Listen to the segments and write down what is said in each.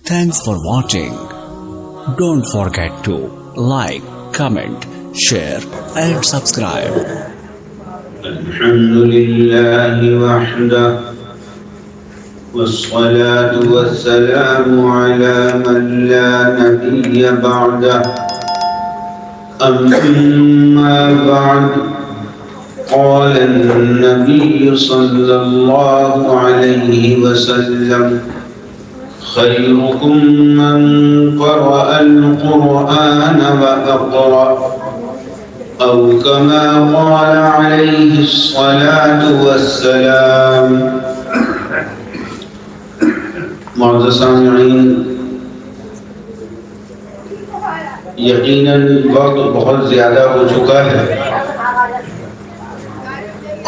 Thanks for watching. Don't forget to like, comment, share and subscribe. الحمد لله وحده والصلاة والسلام على من لا نبي بعده أما بعد قال النبي صلى الله عليه وسلم خيركم من قرأ القرآن وأقرأ أو كما قال عليه الصلاة والسلام. معزز سامعین، یقیناً وقت بہت زیادہ ہو چکا ہے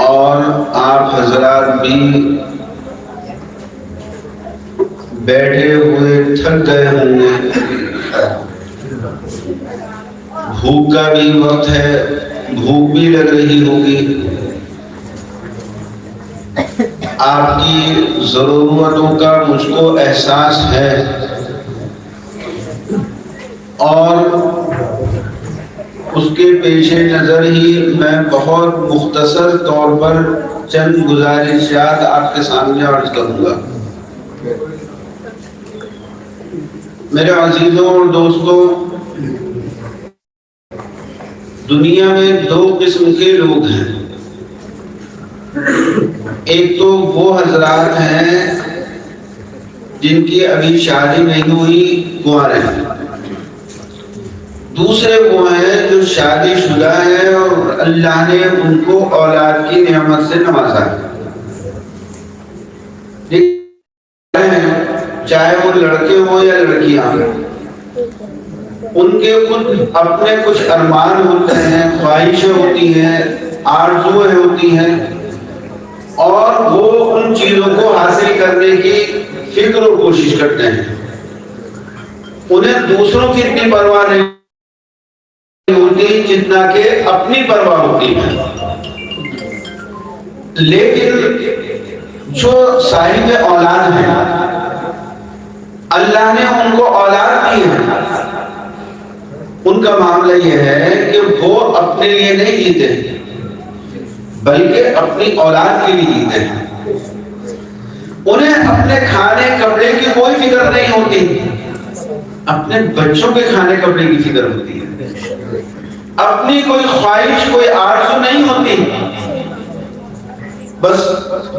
اور آپ حضرات بھی بیٹھے ہوئے تھک گئے ہوں گے، بھوک کا بھی وقت ہے، بھوک بھی لگ رہی ہوگی، آپ کی ضرورتوں کا مجھ کو احساس ہے اور اس کے پیش نظر ہی میں بہت مختصر طور پر چند گزارشات آپ کے سامنے عرض کروں گا. میرے عزیزوں اور دوستوں، دنیا میں دو قسم کے لوگ ہیں. ایک تو وہ حضرات ہیں جن کی ابھی شادی نہیں ہوئی، کنوارے ہیں. دوسرے وہ ہیں جو شادی شدہ ہیں اور اللہ نے ان کو اولاد کی نعمت سے نوازا ہے. چاہے وہ لڑکے ہوں یا لڑکیاں، ان کے خود اپنے کچھ ارمان ہوتے ہیں، خواہشیں ہوتی ہیں، آرزویں ہوتی ہیں اور وہ ان چیزوں کو حاصل کرنے کی فکر اور کوشش کرتے ہیں. انہیں دوسروں کی اتنی پرواہ نہیں ہوتی جتنا کہ اپنی پرواہ ہوتی ہے. لیکن جو صاحب اولاد ہیں، اللہ نے ان کو اولاد دی ہے، ان کا معاملہ یہ ہے کہ وہ اپنے لیے نہیں جیتے بلکہ اپنی اولاد کے لیے جیتے ہیں. انہیں اپنے کھانے کپڑے کی کوئی فکر نہیں ہوتی، اپنے بچوں کے کھانے کپڑے کی فکر ہوتی ہے. اپنی کوئی خواہش، کوئی آرزو نہیں ہوتی، بس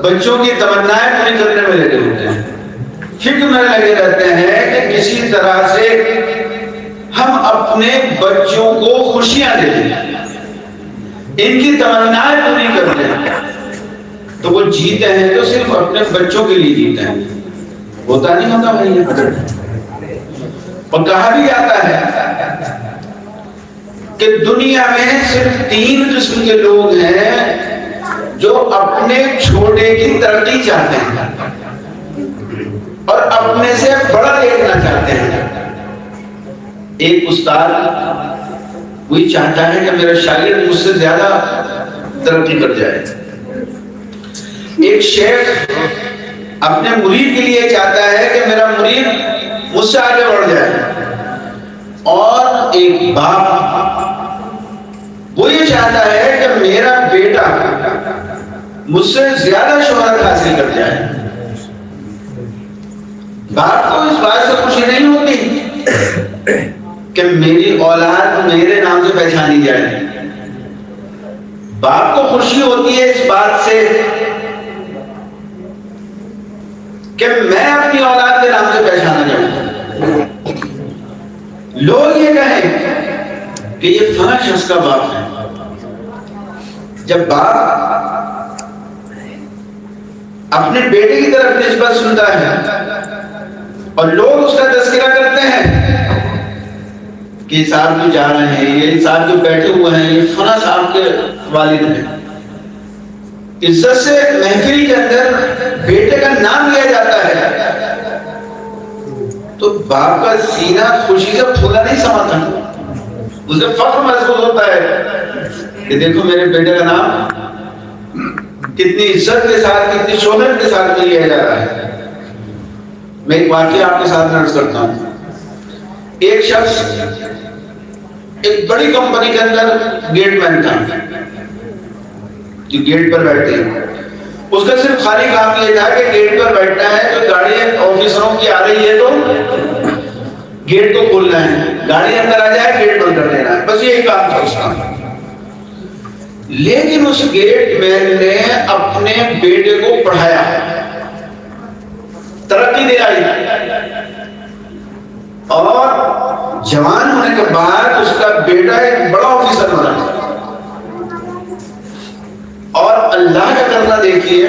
بچوں کی تمنائیں پوری کرنے میں لگے ہوتے ہیں. فکر میں لگے رہتے ہیں کہ کسی طرح سے ہم اپنے بچوں کو خوشیاں دے دیں، ان کی تمنائیں پوری کر دیں. تو وہ جیتے ہیں تو صرف اپنے بچوں کے لیے جیتے ہیں. ہوتا نہیں ہوتا بھائی؟ اور کہا بھی جاتا ہے کہ دنیا میں صرف 3 قسم کے لوگ ہیں جو اپنے چھوٹے کی ترقی چاہتے ہیں اور اپنے سے بڑا دیکھنا چاہتے ہیں. ایک استاد وہی چاہتا ہے کہ میرا شاگرد مجھ سے زیادہ ترقی کر جائے. ایک شیخ اپنے مرید کے لیے چاہتا ہے کہ میرا مرید مجھ سے آگے بڑھ جائے. اور ایک باپ وہ یہ چاہتا ہے کہ میرا بیٹا مجھ سے زیادہ شہرت حاصل کر جائے. باپ کو اس بات سے خوشی نہیں ہوتی کہ میری اولاد میرے نام سے پہچانی جائے. باپ کو خوشی ہوتی ہے اس بات سے کہ میں اپنی اولاد کے نام سے پہچانا جاؤں. لوگ یہ کہیں کہ یہ فلاں شخص کا باپ ہے. جب باپ اپنے بیٹے کی طرف نسبت سنتا ہے اور لوگ اس کا تذکرہ کرتے ہیں کہ صاحب جو جا رہے ہیں، یہ صاحب جو بیٹھے ہوئے ہیں، یہ فلاں صاحب کے والد ہیں، عزت سے محفل کے اندر بیٹے کا نام لیا جاتا ہے، تو باپ کا سینہ خوشی سے پھولا نہیں سماتا، اسے فخر محسوس ہوتا ہے کہ دیکھو میرے بیٹے کا نام کتنی عزت کے ساتھ، کتنی شہرت کے ساتھ لیا جا رہا ہے. میں ایک واقعہ آپ کے ساتھ عرض کرتا ہوں. ایک شخص ایک بڑی کمپنی کے اندر گیٹ مین تھا جو گیٹ پر بیٹھتے ہیں. اس کا صرف خالی کام یہ تھا کہ گیٹ پر بیٹھنا ہے, تو گاڑی آفیسروں کی آ رہی ہے تو گیٹ کو کھولنا ہے, گاڑی اندر آ جائے گیٹ بند کر دینا ہے, بس یہی کام تھا اس کا. لیکن اس گیٹ مین نے اپنے بیٹے کو پڑھایا, ترقی دلائی, اور جوان ہونے کے بعد اس کا بیٹا ایک بڑا آفیسر بنا. اور اللہ کا کرنا دیکھیے,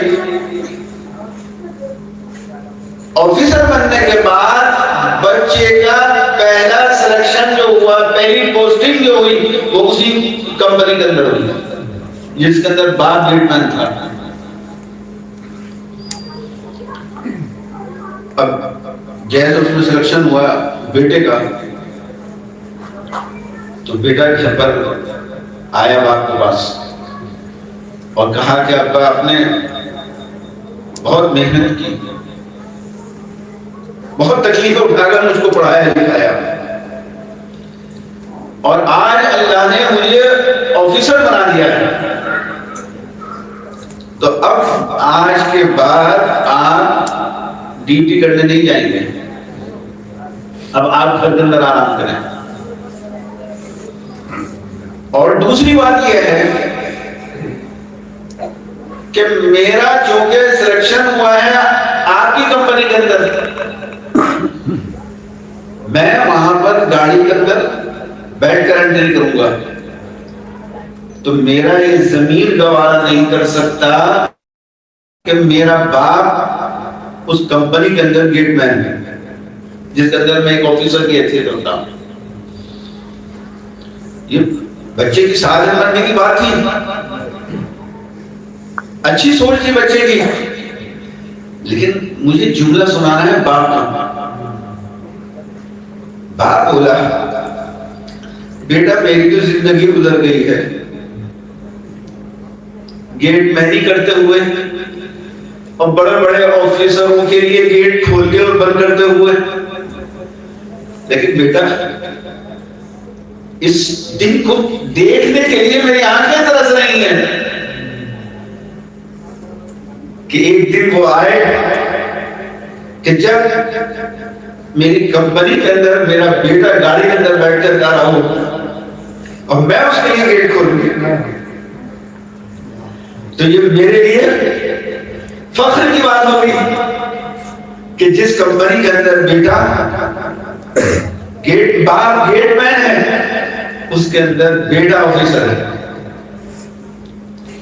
آفیسر بننے کے بعد بچے کا پہلا سلیکشن جو ہوا, پہلی پوسٹنگ جو ہوئی, وہ اسی کمپنی کے اندر ہوئی جس کے اندر باپ گیٹ مین تھا. اب جیسے اس میں سلیکشن ہوا بیٹے کا, تو بیٹا گھر پر آیا باپ کے پاس اور کہا کہ ابا آپ نے بہت محنت کی, بہت تکلیفیں اٹھا کر مجھ کو پڑھایا لکھایا, اور آج اللہ نے مجھے آفیسر بنا دیا ہے, تو اب آج کے بعد آپ ڈیوٹی کرنے نہیں جائیں گے, اب آپ گھر کے اندر آرام کریں. اور دوسری بات یہ ہے کہ میرا چونکہ سلیکشن ہوا ہے آپ کی کمپنی کے اندر, میں وہاں پر گاڑی کے اندر بیٹھ کر انٹری کروں گا, تو میرا یہ ضمیر گوارا نہیں کر سکتا کہ میرا باپ اس کمپنی کے اندر گیٹ مین ہے جس کے اندر میں ایک آفیسر کی حیثیت رکھتا ہوں. یہ بچے کی سعادت بننے کی بات تھی, اچھی سوچ تھی بچے کی, لیکن مجھے جملہ سنانا ہے باپ کا. باپ بولا, بیٹا میری تو زندگی گزر گئی ہے گیٹ مینی کرتے ہوئے, اور بڑے بڑے آفیسروں کے لیے گیٹ کھولتے اور بند کرتے ہوئے, لیکن بیٹا اس دن کو دیکھنے کے لیے میری آنکھیں ترس رہی ہیں کہ ایک دن وہ آئے کہ جب میری کمپنی کے اندر میرا بیٹا گاڑی کے اندر بیٹھ کر جا رہا ہو اور میں اس کے لیے گیٹ کھولوں گی, تو یہ میرے لیے فخر کی بات ہوگی کہ جس کمپنی کے اندر بیٹا باپ گیٹ مین ہے, اس کے اندر بیٹا آفیسر ہے.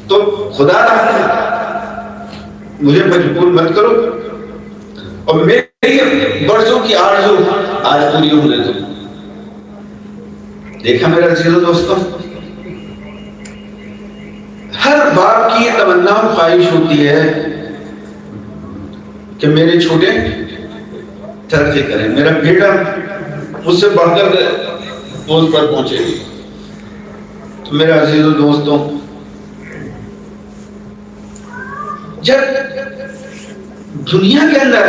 تو خدا رحمت مجھے مجبور مت کرو, اور میری برسوں کی آرزو آج پوری ہونے دو. دیکھا میرا عزیزو دوستو, ہر باپ کی تمنا اور خواہش ہوتی ہے کہ میرے چھوٹے ترقی کریں, میرا بیٹا مجھ سے بڑھ کر پوسٹ پر پہنچے. تو میرا عزیزو دوستو, جب دنیا کے اندر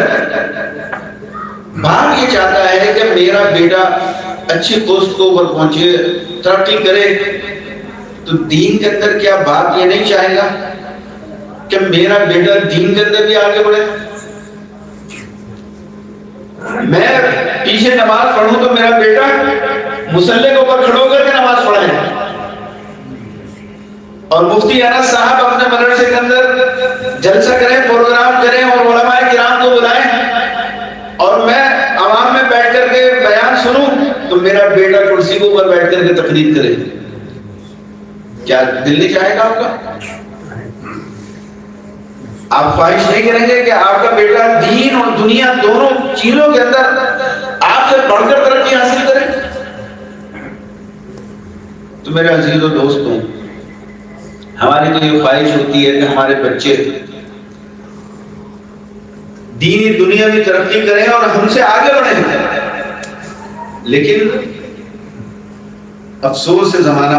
باپ یہ چاہتا ہے کہ میرا بیٹا اچھی پوسٹ کو اوپر پہنچے, ترقی کرے, تو دین کے اندر کیا باپ یہ نہیں چاہے گا کہ میرا بیٹا دین کے اندر بھی آگے بڑھے؟ میں پیچھے نماز پڑھوں تو میرا بیٹا مصلی کے اوپر کھڑو کر کے نماز پڑھے, اور مفتی انس صاحب اپنے مدرسے کے اندر جلسہ کریں, پروگرام کریں, اور علماء کرام کو بلائیں, اور میں عوام میں بیٹھ کر کے بیان سنوں, تو میرا بیٹا کرسی کے اوپر بیٹھ کر کے تقریر کرے. کیا دل نہیں چاہے گا آپ کا؟ آپ خواہش نہیں کریں گے کہ آپ کا بیٹا دین اور دنیا دونوں چیزوں کے اندر آپ سے بڑھ کر ترقی حاصل کرے؟ تو میرے عزیز و دوستوں, ہماری تو یہ خواہش ہوتی ہے کہ ہمارے بچے دینی دنیا کی ترقی کریں اور ہم سے آگے بڑھیں, لیکن افسوس سے زمانہ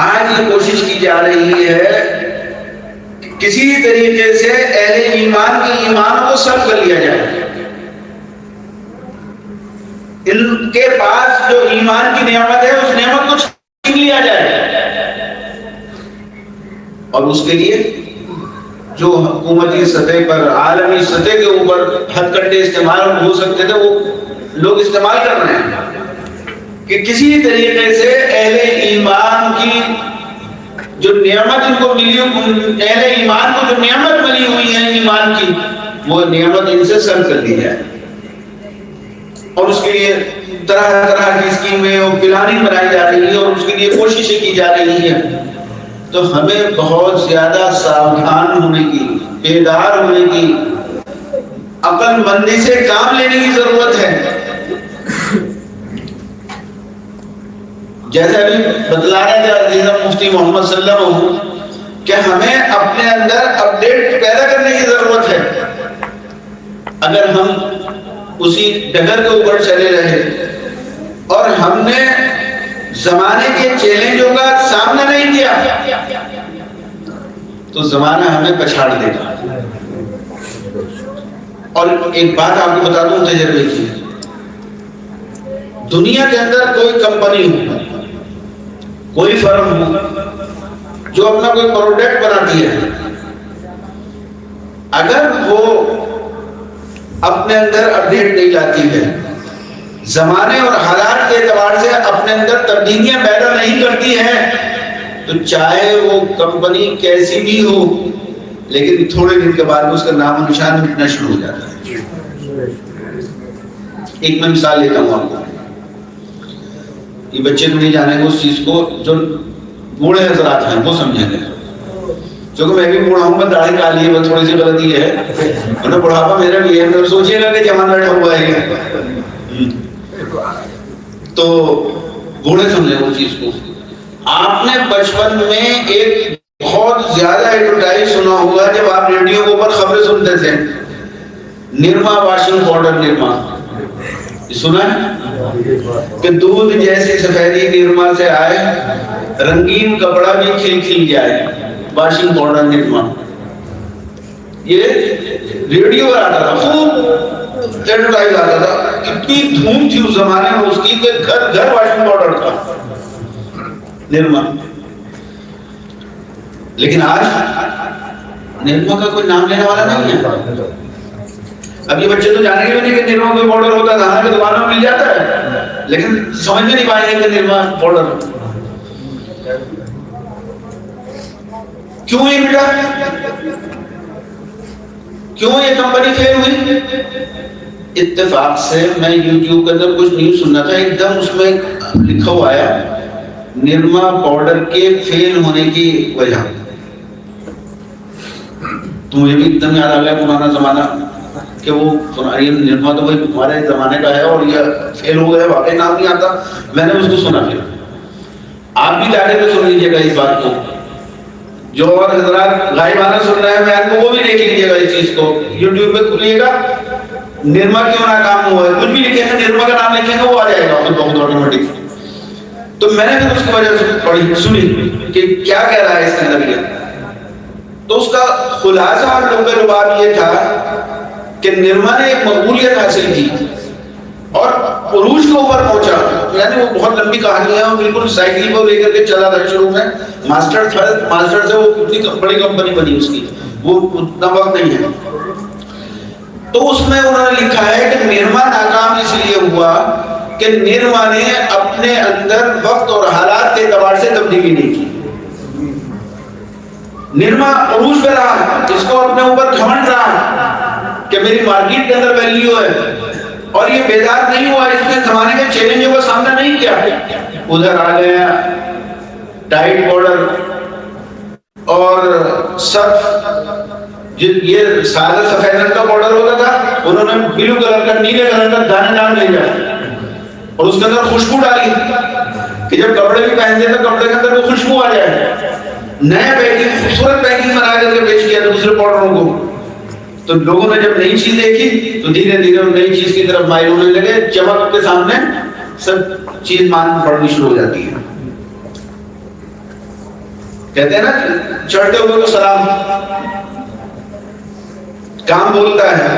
آج یہ کوشش کی جا رہی ہے کہ کسی طریقے سے اہل ایمان کے ایمان کو سلب کر لیا جائے. ان کے پاس جو ایمان کی نعمت ہے اس نعمت کو چھین لیا جائے، اور اس کے لیے جو حکومتی سطح پر، عالمی سطح کے اوپر ہتھ کنڈے استعمال ہو سکتے تھے وہ لوگ استعمال کر رہے ہیں کہ کسی طریقے سے اہل ایمان کی جو نعمت ان کو ملی، اہل ایمان کو جو نعمت ملی ہوئی ہے ایمان کی، وہ نعمت ان سے سلب کر دی جائے، اور اس کے لیے طرح طرح کی اسکیمیں اور پلاننگ بنائی جا رہی ہے اور اس کے لیے کوششیں کی جا رہی ہیں۔ تو ہمیں بہت زیادہ ساودھان ہونے کی، بیدار ہونے کی، عقل مندی سے کام لینے کی ضرورت ہے۔ جیسے ابھی بتلا رہے تھے عزیزم مفتی محمد صلی اللہ علیہ وسلم کہ ہمیں اپنے اندر اپڈیٹ پیدا کرنے کی ضرورت ہے۔ اگر ہم اسی ڈگر کے اوپر چلے رہے اور ہم نے زمانے کے چیلنجوں کا سامنا نہیں کیا تو زمانہ ہمیں پچھاڑ دے گا۔ اور ایک بات آپ کو بتا دوں تجربے کی، دنیا کے اندر کوئی کمپنی ہو، کوئی فرم ہو جو اپنا کوئی پروڈکٹ بناتی ہے، اگر وہ اپنے اندر اپڈیٹ نہیں لاتی ہے، زمانے اور حالات کے اعتبار سے اپنے اندر تبدیلیاں پیدا نہیں کرتی ہے، تو چاہے وہ کمپنی کیسی بھی ہو لیکن تھوڑے دن کے بعد اس کا نام و نشان مٹنا شروع ہو جاتا ہے۔ ایک میں مثال لیتا ہوں آپ کو، یہ بچے تو نہیں جانیں گے اس چیز کو، جو بوڑھے حضرات ہیں وہ سمجھیں گے، کیونکہ میں بھی بوڑھا ہوں، میں داڑھی کالی ہے، تھوڑی سی غلطی ہے، انہیں بڑھاپا میرا بھی ہے، سوچیے گا کہ جوان بیٹھا ہوا ہے، تو بوڑھے سمجھیں اس چیز کو۔ آپ نے بچپن میں ایک بہت زیادہ ایڈورٹائز سنا ہوگا جب آپ ریڈیو کے اوپر خبریں سنتے تھے، نرما واشنگ پاؤڈر، نرما سنا ہے کہ دودھ جیسی سفیدی نرما سے آئے، رنگین کپڑا بھی کھل کھل جائے، واشنگ پاؤڈر نرما۔ یہ ریڈیو پر آتا تھا، خوب ایڈورٹائز آتا تھا، اتنی دھوم تھی اس زمانے میں اس کی کہ گھر گھر واشنگ پاؤڈر تھا نرما۔ لیکن آج نرما کا کوئی نام لینے والا نہیں ہے۔ اب یہ بچے تو جانے گے بھی نہیں کہ نرما کوئی پاؤڈر ہوتا ہے، دھانا کی دکانوں میں مل جاتا ہے، لیکن سمجھ نہیں پائیں گے کہ نرما پاؤڈر۔ کیوں یہ مٹا؟ کیوں یہ کمپنی فیل ہوئی؟ اتفاق سے میں یوٹیوب کے اندر کچھ نیوز سننا تھا، ایک دم اس میں لکھا ہوا آیا نرما پاؤڈر کے فیل ہونے کی وجہ۔ تو مجھے بھی ایک دم یاد آ گیا پرانا زمانہ کہ وہ نرما تو وہی ہمارے زمانے کا ہے اور یہ فیل ہو گیا، واقعی نام نہیں آتا، میں نے اس کو سنا۔ پھر آپ بھی جانے پہ سن لیجیے گا اس بات کو، جو اور حضرات غائبانہ سن رہے ہیں میں آپ کو وہ بھی دیکھ لیجیے گا اس چیز کو، یوٹیوب پہ کھلیے گا، نرما کیوں ناکام ہوا ہے، کچھ بھی لکھیں گے، نرما کا نام لکھیں گے، وہ آ جائے گا بہت آٹومیٹک۔ تو میں نے پھر اس کی وجہ سے پڑھی سنی کہ کیا کہہ رہا ہے اس کے اندر یہ، تو اس کا خلاصہ اور لب لباب یہ تھا کہ نرما نے ایک مقبولیت حاصل کی اور عروج کے اوپر پہنچا، یعنی وہ بہت لمبی کہانی ہے، وہ بالکل سائیکل کو لے کر کے چلا تھا شروع میں، ماسٹر سے وہ اتنی بڑی کمپنی بنی اس کی، وہ اتنا وقت نہیں ہے۔ تو اس میں انہوں نے لکھا ہے کہ نرما ناکام اس لیے ہوا کہ نرما نے اپنے اندر وقت اور حالات کے اعتبار سے تبدیلی نہیں کی۔ نرما عروج پہ رہا، اس کو اپنے اوپر گھمنڈ رہا کہ میری مارکیٹ کے اندر ویلیو ہے، اور یہ بیدار نہیں ہوا، اس نے زمانے کے چیلنجوں کا سامنا نہیں کیا۔ ادھر آ گیا ڈائٹ پاؤڈر اور سرف، یہ سادہ سفید رنگ کا پاؤڈر ہوتا تھا، انہوں نے بلو کلر کا، نیلے کلر کا دانے دار لے جایا اور اس کے اندر خوشبو ڈالی کہ جب کپڑے بھی پہنتے تو کپڑے کے اندر وہ خوشبو آ جائے۔ نیا پیکنگ، خوبصورت پیکنگ بنا کر کے پیش کیا دوسرے پاؤڈروں کو، تو لوگوں نے جب نئی چیز دیکھی تو دھیرے دھیرے ان نئی چیز کی طرف مائل ہونے لگے، چمک کے سامنے سب چیز مان پڑنی شروع ہو جاتی ہے۔ کہتے ہیں نا چڑھتے ہوئے کو سلام، کام بولتا ہے۔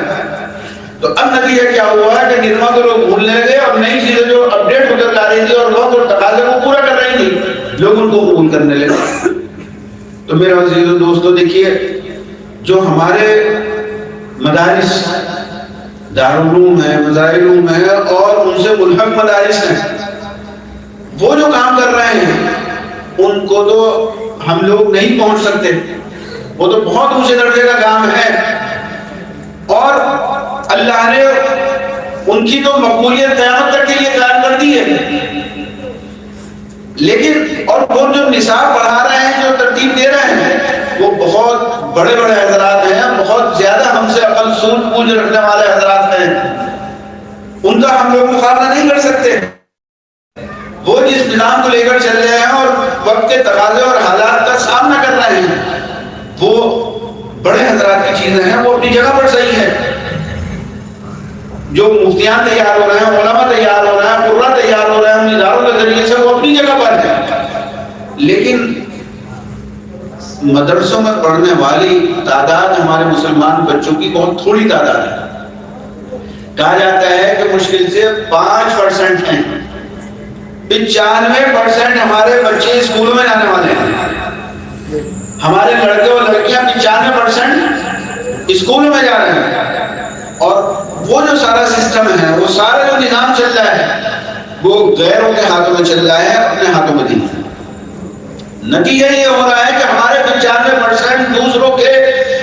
تو اب نتیجہ کیا ہوا ہے کہ نرما کو لوگ بھولنے لگے اور نئی کو قبول کرنے لگے. تو میرے عزیز و دوستو دیکھیے جو ہمارے مدارس دارالعلوم ہیں، مظاہرعلوم ہیں اور ان سے ملحق مدارس ہیں، وہ جو کام کر رہے ہیں ان کو تو ہم لوگ نہیں پہنچ سکتے، وہ تو بہت اونچے درجے کا کام ہے، اور اللہ نے ان کی تو مقبولیت قیامت تک کے لیے قائم کر دی ہے. لیکن اور وہ جو نصاب پڑھا رہے ہیں، جو ترتیب دے رہے ہیں، وہ بہت بڑے بڑے حضرات ہیں، بہت زیادہ ہم سے عقل سود بوجھ رکھنے والے حضرات ہیں، ان کا ہم لوگ مقابلہ نہیں کر سکتے. وہ جس نظام کو لے کر چل رہے ہیں اور وقت کے تقاضے اور حالات کا سامنا کر رہے ہیں، وہ بڑے حضرات کی چیزیں ہیں، وہ اپنی جگہ پر صحیح ہے. جو مفتیان تیار ہو رہے ہیں، علماء تیار ہو رہے ہیں، قرآن تیار ہو رہے ہیں ان اداروں کے ذریعے سے، وہ اپنی جگہ پر ہے. لیکن مدرسوں میں پڑھنے والی تعداد ہمارے مسلمان بچوں کی بہت تھوڑی تعداد ہے. کہا جاتا ہے کہ مشکل سے 5% ہیں. 95% ہمارے بچے اسکولوں میں جانے والے ہیں. ہمارے لڑکے اور لڑکیاں 95% اسکولوں میں جا رہے ہیں. اور وہ جو سارا سسٹم ہے، وہ سارا جو نظام چل رہا ہے، وہ غیروں کے ہاتھوں میں چل رہا ہے، اپنے ہاتھوں میں نہیں. نتیجہ یہ ہو رہا ہے کہ ہمارے 95% دوسروں کے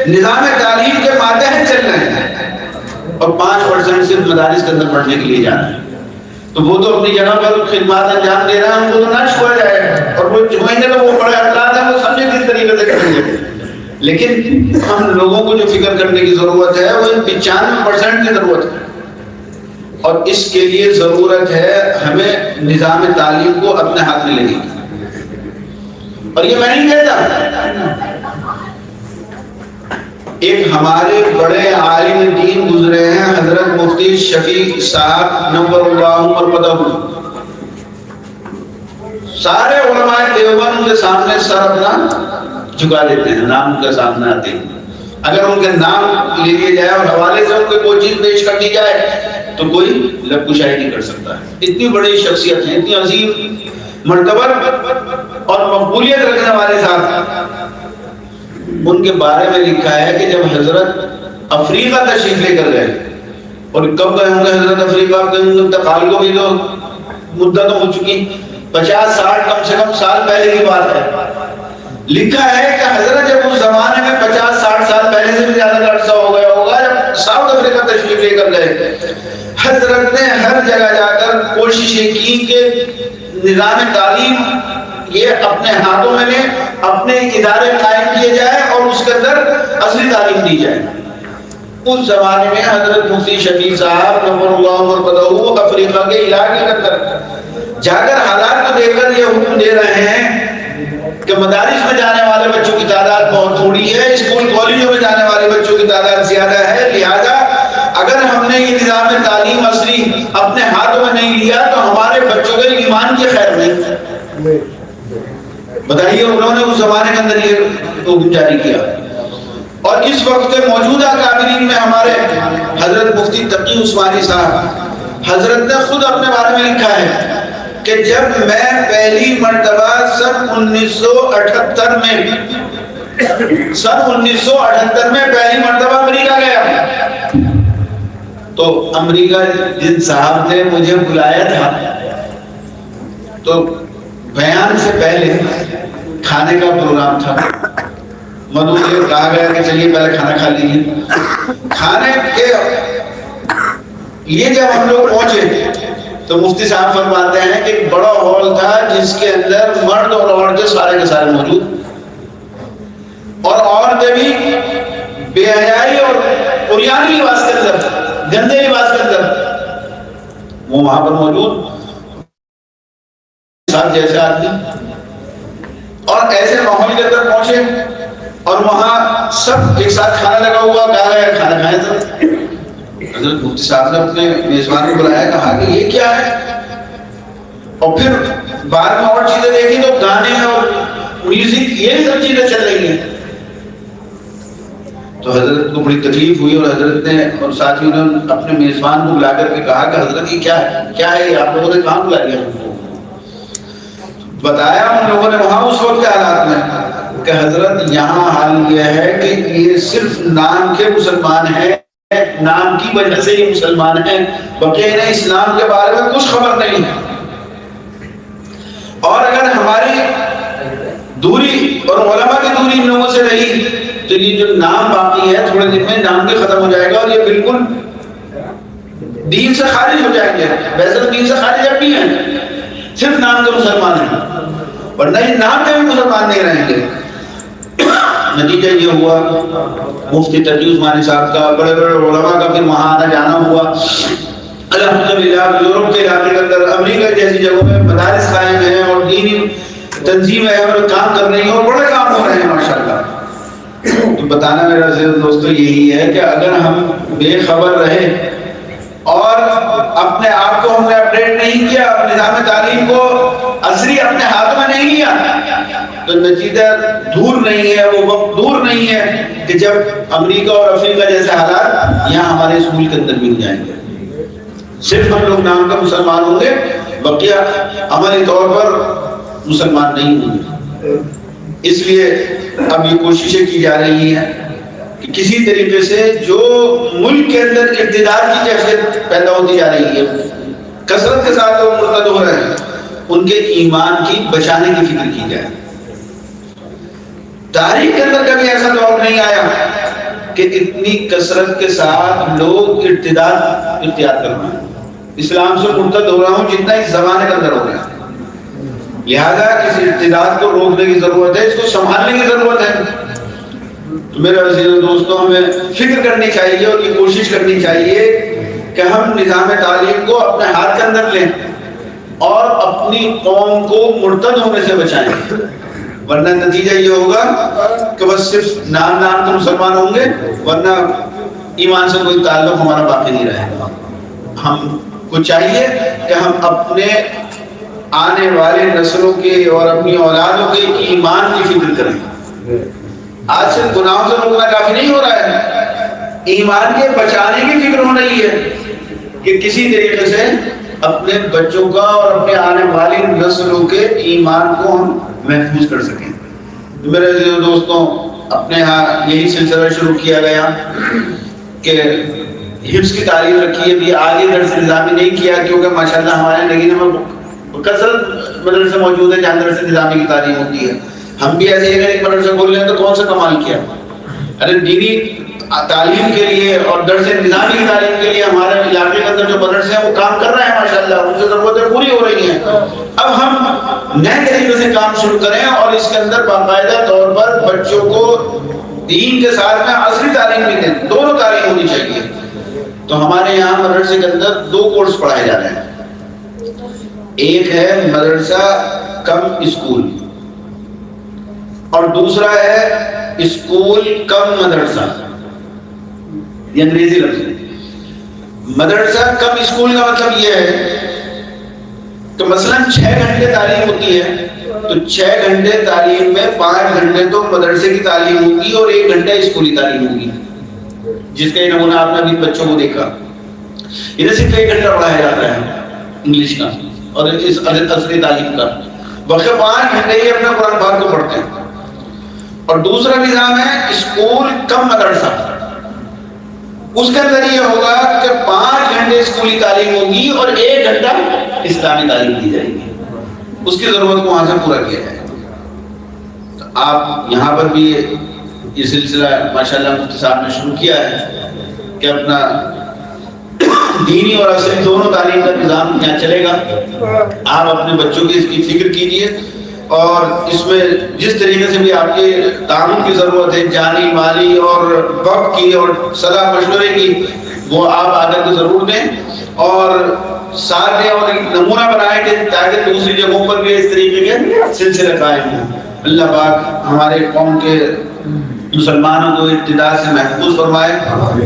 نظام تعلیم کے ماتحت چل رہے ہیں، اور 5% صرف مدارس کے اندر پڑھنے کے لیے جا رہے ہیں. تو وہ تو اپنی جگہ پر خدمات انجام دے رہے ہیں، ان کو تو نہ چھوڑا جائے گا، اور وہ چھوئیں گے تو وہ بڑے حضرات ہیں، وہ سمجھے کس طریقے سے کریں گے. لیکن ہم لوگوں کو جو فکر کرنے کی ضرورت ہے وہ 95% کی ضرورت ہے، اور اس کے لیے ضرورت ہے ہمیں نظام تعلیم کو اپنے ہاتھ میں لینے کی. اور یہ میں نہیں کہتا، ایک ہمارے بڑے عالم دین گزرے ہیں حضرت مفتی شفیع صاحب نور اللہ مرقدہ، سارے علماء دیوبند کے سامنے سر اپنا جھکا دیتے ہیں، نام ان کے سامنے آتے ہیں. اگر ان کے نام لے لیے جائے اور حوالے سے ان کو کوئی چیز پیش کر دی جائے تو کوئی لب کشائی نہیں کر سکتا ہے. اتنی بڑی شخصیت ہے، اتنی عظیم مرتبہ اور مقبولیت رکھنے والے صاحب. ان کے بارے میں لکھا ہے کہ جب حضرت افریقہ تشریف لے کر گئے، اور کب گئے ہوں گے حضرت افریقہ کے انتقال کو بھی تو مدت ہو چکی، 50-60 کم سے کم سال پہلے کی بات ہے. لکھا ہے کہ حضرت جب اس زمانے میں 50-60 سال پہلے سے بھی زیادہ کا عرصہ ہو گیا ہوگا، جب ساؤتھ افریقہ تشریف لے کر گئے، حضرت نے ہر جگہ جا کر کوششیں کی کہ نظام تعلیم یہ اپنے ہاتھوں میں لیں، اپنے ادارے قائم کیے جائیں اور اس کے اندر اصلی تعلیم دی جائے. اس زمانے میں حضرت مفتی شفیع صاحب نور اللہ مرقدہ افریقہ کے علاقے کے اندر جا کر حالات کو دیکھ کر یہ حکم دے رہے ہیں کہ مدارس میں جانے والے بچوں کی تعداد بہت تھوڑی ہے، اسکول کالجوں میں جانے والے بچوں کی تعداد زیادہ ہے، لہذا اگر ہم نے یہ نظام تعلیم اصلی اپنے ہاتھوں میں نہیں لیا تو ہمارے بچوں کے ایمان کی خیر نہیں. بتائیے انہوں نے اس زمانے کے اندر یہ حکم جاری کیا. اور اس وقت کے موجودہ کابرین میں ہمارے حضرت مفتی تقی عثمانی صاحب، حضرت نے خود اپنے بارے میں لکھا ہے کہ جب میں پہلی مرتبہ سن 1978 میں پہلی مرتبہ امریکہ گیا، تو امریکہ جن صاحب نے مجھے بلایا تھا تو بیان سے پہلے کھانے کا پروگرام تھا. مدعو کہا گیا کہ چلیے پہلے کھانا کھا لیجیے. کھانے کے لیے جب ہم لوگ پہنچے تو مفتی صاحب فرماتے ہیں کہ ایک بڑا ہال تھا جس کے اندر مرد اور عورتیں سارے کے سارے موجود، اور عورتیں بھی بے حیائی اور عریانی لباس کے اندر، گندے لباس کے اندر وہ وہاں پر موجود، ساتھ جیسے آدمی. اور ایسے ماحول کے اندر پہنچے اور وہاں سب ایک ساتھ کھانا لگا ہوا، کہا گیا کھانا کھائیں. تو حضرت مفتی صاحب نے اپنے میزبان کو بلایا، کہا کہ یہ کیا ہے، اور پھر بعد میں اور چیزیں دیکھی تو گانے اور میوزک یہ سب چیزیں چل رہی ہیں. تو حضرت کو بڑی تکلیف ہوئی، اور حضرت نے اور ساتھیوں نے اپنے میزبان کو بلا کر کے کہا کہ حضرت یہ کیا ہے، کیا ہے یہ آپ لوگوں نے کہاں بلا لیا؟ بتایا ان لوگوں نے وہاں اس وقت کے حالات میں کہ حضرت یہاں حال یہ ہے کہ یہ صرف نام کے مسلمان ہیں، نام کی وجہ سے یہ مسلمان ہیں، بقیہ انہیں اسلام کے بارے میں کچھ خبر نہیں ہے۔ اور اگر ہماری دوری اور علماء کی دوری ان لوگوں سے رہی تو یہ جو نام باقی ہے تھوڑے دن میں نام بھی ختم ہو جائے گا اور یہ بالکل دین سے خارج ہو جائیں گے۔ ویسے تو دین سے خارج اب بھی ہیں، صرف نام کے مسلمان ہیں، ورنہ یہ نام کے بھی مسلمان نہیں رہیں گے۔ نتیجہ یہ ہوا مفتی تقی عثمانی صاحب کا، بڑے بڑے علماء کا پھر وہاں آنا جانا ہوا۔ الحمدللہ یورپ کے علاقے کے اندر، امریکہ جیسی جگہوں میں مدارس قائم ہیں اور دینی تنظیمیں ہیں اور کام کر رہی ہیں اور بڑے کام ہو رہے ہیں ماشاءاللہ۔ تو بتانا میرا عزیز دوستو یہی ہے کہ اگر ہم بے خبر رہے اور اپنے آپ کو ہم نے اپڈیٹ نہیں کیا، نظام تعلیم کو عصری اپنے ہاتھ میں نہیں لیا، تو نتیجہ دور نہیں ہے، وہ وقت دور نہیں ہے کہ جب امریکہ اور افریقہ جیسے حالات یہاں ہمارے اسکول کے اندر بھی جائیں گے۔ صرف ہم لوگ نام کا مسلمان ہوں گے، بقیہ عملی طور پر مسلمان نہیں ہوں گے۔ اس لیے اب یہ کوششیں کی جا رہی ہیں کہ کسی طریقے سے جو ملک کے اندر اقتدار کی کیفیت پیدا ہوتی جا رہی ہے، کثرت کے ساتھ لوگ مرتد ہو رہے ہیں، ان کے ایمان کی بچانے کی فکر کی جائے۔ تاریخ کے اندر کبھی ایسا دور نہیں آیا کہ اتنی کثرت کے ساتھ لوگ اقتدار اختیار کر رہے ہیں۔ اسلام سے مرتد ہو رہا ہوں جتنا اس زمانے کے اندر ہو رہا ہے، لہذا اس ارتداد کو روکنے کی ضرورت ہے، اس کو سنبھالنے کی ضرورت ہے۔ تو میرے عزیز دوستوں ہمیں فکر کرنی چاہیے اور یہ کوشش کرنی چاہیے کہ ہم نظام تعلیم کو اپنے ہاتھ کے اندر لیں اور اپنی قوم کو مرتد ہونے سے بچائیں، ورنہ نتیجہ یہ ہوگا کہ بس صرف نام کے مسلمان ہوں گے، ورنہ ایمان سے کوئی تعلق ہمارا باقی نہیں رہے گا۔ ہم کو چاہیے کہ ہم اپنے آنے والے نسلوں کے اور اپنی اولادوں کے ایمان کی فکر کریں۔ آج صرف گناہوں سے روکنا کافی نہیں ہو رہا ہے، ایمان کے بچانے کی فکر ہو رہی ہے کہ کسی طریقے سے اپنے بچوں کا اور اپنے آنے والی نسلوں کے ایمان کو ہم محفوظ کر سکیں۔ تو میرے دوستوں اپنے ہاں یہی سلسلہ شروع کیا گیا کہ حفظ کی تعلیم رکھی ہے، بھی آگے درس نظامی نہیں کیا کیونکہ ماشاءاللہ ہمارے نگینے میں کثرت مدرسے موجود ہیں جہاں درس نظامی کی تعلیم ہوتی ہے۔ ہم بھی ایسے اگر ایک مدرسے کھول لیں تو کون سا کمال کیا؟ ارے دینی تعلیم کے لیے اور درس نظامی کی تعلیم کے لیے ہمارے علاقے کے اندر جو مدرسے ہیں وہ کام کر رہے ہیں ماشاءاللہ، ان سے ضرورتیں پوری ہو رہی ہیں۔ اب ہم نئے طریقے سے کام شروع کریں اور اس کے اندر باقاعدہ طور پر بچوں کو دین کے ساتھ میں عصری تعلیم بھی دیں، دونوں تعلیم ہونی چاہیے۔ تو ہمارے یہاں مدرسے کے اندر دو کورس پڑھائے جا رہے ہیں، ایک ہے مدرسہ کم اسکول اور دوسرا ہے اسکول کم مدرسہ، یہ انگریزی لفظ ہے۔ مدرسہ کم اسکول کا مطلب یہ ہے کہ مثلا 6 گھنٹے تعلیم ہوتی ہے تو 6 گھنٹے تعلیم میں 5 گھنٹے تو مدرسے کی تعلیم ہوگی اور 1 گھنٹہ اسکولی تعلیم ہوگی، جس کا یہ نمونہ آپ نے ابھی بچوں کو دیکھا۔ انہیں صرف 1 گھنٹہ پڑھایا جاتا ہے انگلش کا اور اس عصری تعلیم کا، باقی 5 گھنٹے ہی اپنا قرآن پاک کو پڑھتے ہیں۔ اور دوسرا نظام ہے اسکول کم مدرسہ، اس کے اندر یہ ہوگا کہ 5 گھنٹے اسکولی تعلیم ہوگی اور 1 گھنٹہ اسلامی تعلیم دی جائے گی، اس کی ضرورت کو وہاں سے پورا کیا جائے گا۔ تو آپ یہاں پر بھی یہ سلسلہ ماشاءاللہ مفتی صاحب نے شروع کیا ہے کہ اپنا دینی اور عصری دونوں تعلیم کا نظام یہاں چلے گا۔ آپ اپنے بچوں کی اس کی فکر کیجئے اور اس میں جس طریقے سے بھی آپ کے تعاون کی ضرورت ہے، جانی مالی اور وقت کی اور صلاح مشورے کی، وہ آپ آگے کو ضرور دیں اور ساتھ دیں اور ایک نمونہ بنائیں کہ تاکہ دوسری جگہوں پر بھی اس طریقے کے سلسلے قائم ہوں۔ اللہ پاک ہمارے قوم کے مسلمانوں کو ابتداء سے محفوظ فرمائے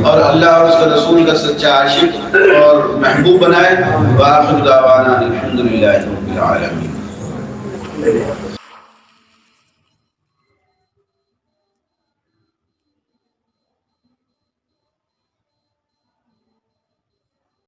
اور اللہ اور اس کا رسول کا سچا عاشق اور محبوب بنائے۔ وآخر دعوانا الحمدللہ رب العالمین۔